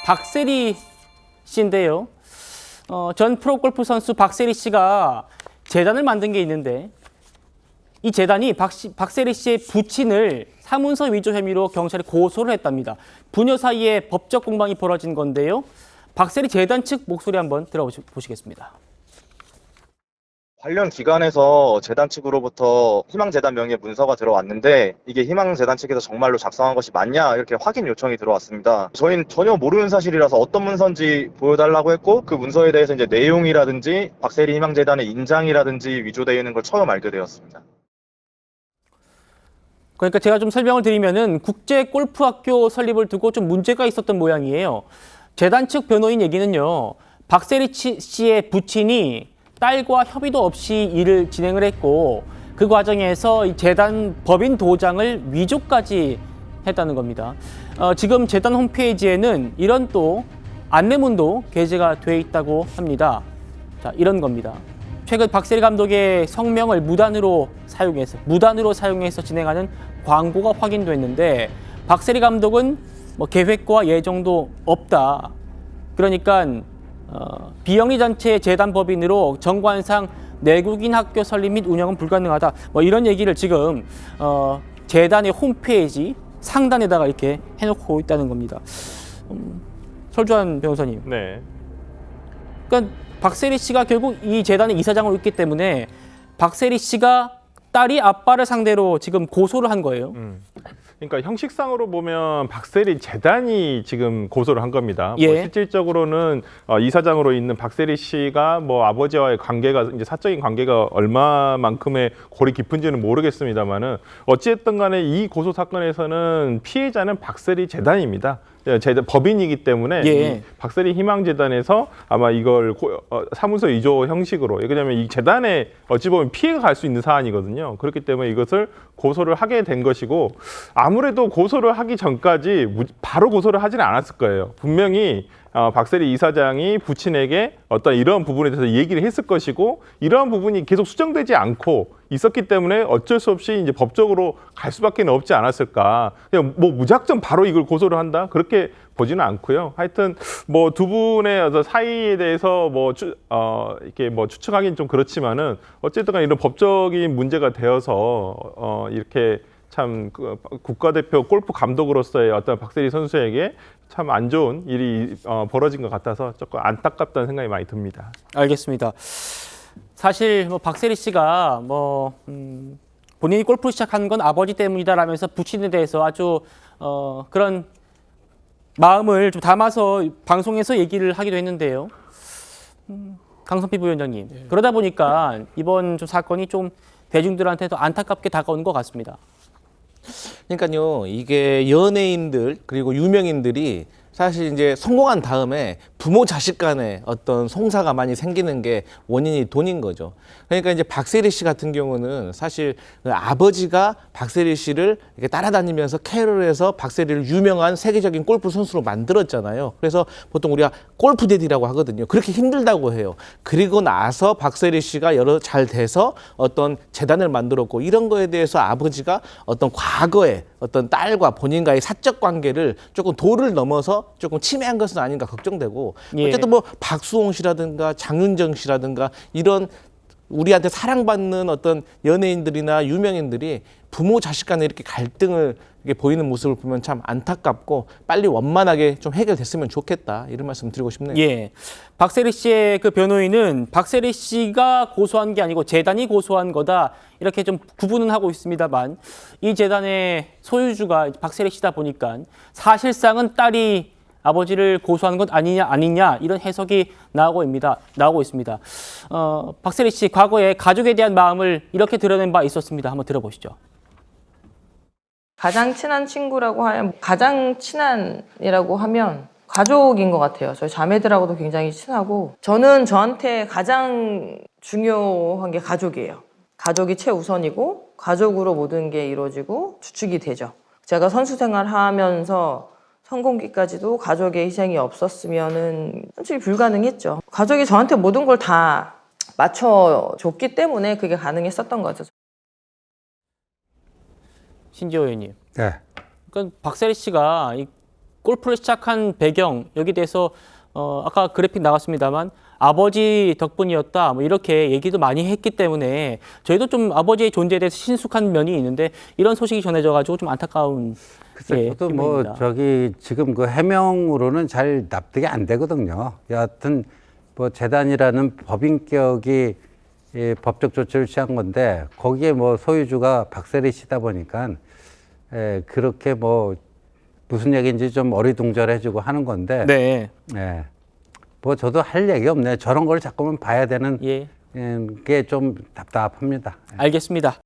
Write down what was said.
박세리 씨인데요. 전 프로골프 선수 박세리 씨가 재단을 만든 게 있는데 이 재단이 박세리 씨의 부친을 사문서 위조 혐의로 경찰에 고소를 했답니다. 부녀 사이에 법적 공방이 벌어진 건데요. 박세리 재단 측 목소리 한번 들어보시겠습니다. 관련 기관에서 재단 측으로부터 희망재단 명의의 문서가 들어왔는데 이게 희망재단 측에서 정말로 작성한 것이 맞냐 이렇게 확인 요청이 들어왔습니다. 저희는 전혀 모르는 사실이라서 어떤 문서인지 보여달라고 했고 그 문서에 대해서 이제 내용이라든지 박세리 희망재단의 인장이라든지 위조되어 있는 걸 처음 알게 되었습니다. 그러니까 제가 좀 설명을 드리면은 국제 골프학교 설립을 두고 좀 문제가 있었던 모양이에요. 재단 측 변호인 얘기는요. 박세리 씨의 부친이 딸과 협의도 없이 일을 진행을 했고 그 과정에서 이 재단 법인 도장을 위조까지 했다는 겁니다. 지금 재단 홈페이지에는 이런 또 안내문도 게재가 돼 있다고 합니다. 자, 이런 겁니다. 최근 박세리 감독의 성명을 무단으로 사용해서 진행하는 광고가 확인됐는데 박세리 감독은 뭐 계획과 예정도 없다. 그러니까 비영리 단체 재단 법인으로 정관상 내국인 학교 설립 및 운영은 불가능하다. 뭐 이런 얘기를 지금 재단의 홈페이지 상단에다가 이렇게 해놓고 있다는 겁니다. 설주환 변호사님. 네. 그러니까 박세리 씨가 결국 이 재단의 이사장으로 있기 때문에 박세리 씨가 딸이 아빠를 상대로 지금 고소를 한 거예요. 그러니까 형식상으로 보면 박세리 재단이 지금 고소를 한 겁니다. 예. 뭐 실질적으로는 이사장으로 있는 박세리 씨가 뭐 아버지와의 관계가 이제 사적인 관계가 얼마만큼의 골이 깊은지는 모르겠습니다만은 어찌됐든 간에 이 고소 사건에서는 피해자는 박세리 재단입니다. 법인이기 때문에 예. 이 박세리 희망재단에서 아마 이걸 사무소 위조 형식으로, 왜냐하면 이 재단에 어찌 보면 피해가 갈 수 있는 사안이거든요. 그렇기 때문에 이것을 고소를 하게 된 것이고, 아무래도 고소를 하기 전까지 바로 고소를 하지는 않았을 거예요. 분명히 박세리 이사장이 부친에게 어떤 이러한 부분에 대해서 얘기를 했을 것이고, 이러한 부분이 계속 수정되지 않고 있었기 때문에 어쩔 수 없이 이제 법적으로 갈 수밖에 없지 않았을까. 그냥 뭐 무작정 바로 이걸 고소를 한다, 그렇게 보지는 않고요. 하여튼 뭐 두 분의 어떤 사이에 대해서 이렇게 뭐 추측하기는 좀 그렇지만은 어쨌든 간에 이런 법적인 문제가 되어서 이렇게 참 국가대표 골프 감독으로서의 어떤 박세리 선수에게 참 안 좋은 일이 벌어진 것 같아서 조금 안타깝다는 생각이 많이 듭니다. 알겠습니다. 사실 뭐 박세리 씨가 본인이 골프를 시작한 건 아버지 때문이다라면서 부친에 대해서 아주 그런 마음을 좀 담아서 방송에서 얘기를 하기도 했는데요. 강선필 부위원장님, 그러다 보니까 이번 좀 사건이 좀 대중들한테도 안타깝게 다가온 것 같습니다. 그러니까요, 이게 연예인들 그리고 유명인들이 사실 이제 성공한 다음에 부모 자식 간에 어떤 송사가 많이 생기는 게 원인이 돈인 거죠. 그러니까 이제 박세리 씨 같은 경우는 사실 아버지가 박세리 씨를 이렇게 따라다니면서 케어를 해서 박세리를 유명한 세계적인 골프 선수로 만들었잖아요. 그래서 보통 우리가 골프 데디라고 하거든요. 그렇게 힘들다고 해요. 그리고 나서 박세리 씨가 잘 돼서 어떤 재단을 만들었고, 이런 거에 대해서 아버지가 어떤 과거에 어떤 딸과 본인과의 사적 관계를 조금 도를 넘어서 조금 침해한 것은 아닌가 걱정되고, 예. 어쨌든 뭐 박수홍 씨라든가 장윤정 씨라든가 이런 우리한테 사랑받는 어떤 연예인들이나 유명인들이 부모 자식 간에 이렇게 갈등을 이렇게 보이는 모습을 보면 참 안타깝고, 빨리 원만하게 좀 해결됐으면 좋겠다, 이런 말씀 드리고 싶네요. 예, 박세리 씨의 그 변호인은 박세리 씨가 고소한 게 아니고 재단이 고소한 거다, 이렇게 좀 구분은 하고 있습니다만, 이 재단의 소유주가 박세리 씨다 보니까 사실상은 딸이 아버지를 고소한 것 아니냐 이런 해석이 나오고 있습니다. 박세리 씨 과거에 가족에 대한 마음을 이렇게 드러낸 바 있었습니다. 한번 들어보시죠. 가장 친한 친구라고 하면, 가장 친한이라고 하면 가족인 것 같아요. 저희 자매들하고도 굉장히 친하고, 저는 저한테 가장 중요한 게 가족이에요. 가족이 최우선이고 가족으로 모든 게 이루어지고 주축이 되죠. 제가 선수 생활하면서 성공기까지도 가족의 희생이 없었으면은 솔직히 불가능했죠. 가족이 저한테 모든 걸 다 맞춰줬기 때문에 그게 가능했었던 거죠. 신지호 의원님. 네. 그러니까 박세리 씨가 이 골프를 시작한 배경 여기 대해서 아까 그래픽 나왔습니다만 아버지 덕분이었다 뭐 이렇게 얘기도 많이 했기 때문에 저희도 좀 아버지의 존재에 대해서 신숙한 면이 있는데 이런 소식이 전해져가지고 좀 안타까운 글쎄, 저도 뭐 저기 지금 그 해명으로는 잘 납득이 안 되거든요. 여하튼 뭐 재단이라는 법인격이 법적 조치를 취한 건데 거기에 뭐 소유주가 박세리 씨다 보니까 그렇게 뭐 무슨 얘기인지 좀 어리둥절해지고 하는 건데. 네. 뭐 저도 할 얘기 없네요. 저런 걸 자꾸만 봐야 되는 예. 게 좀 답답합니다. 알겠습니다.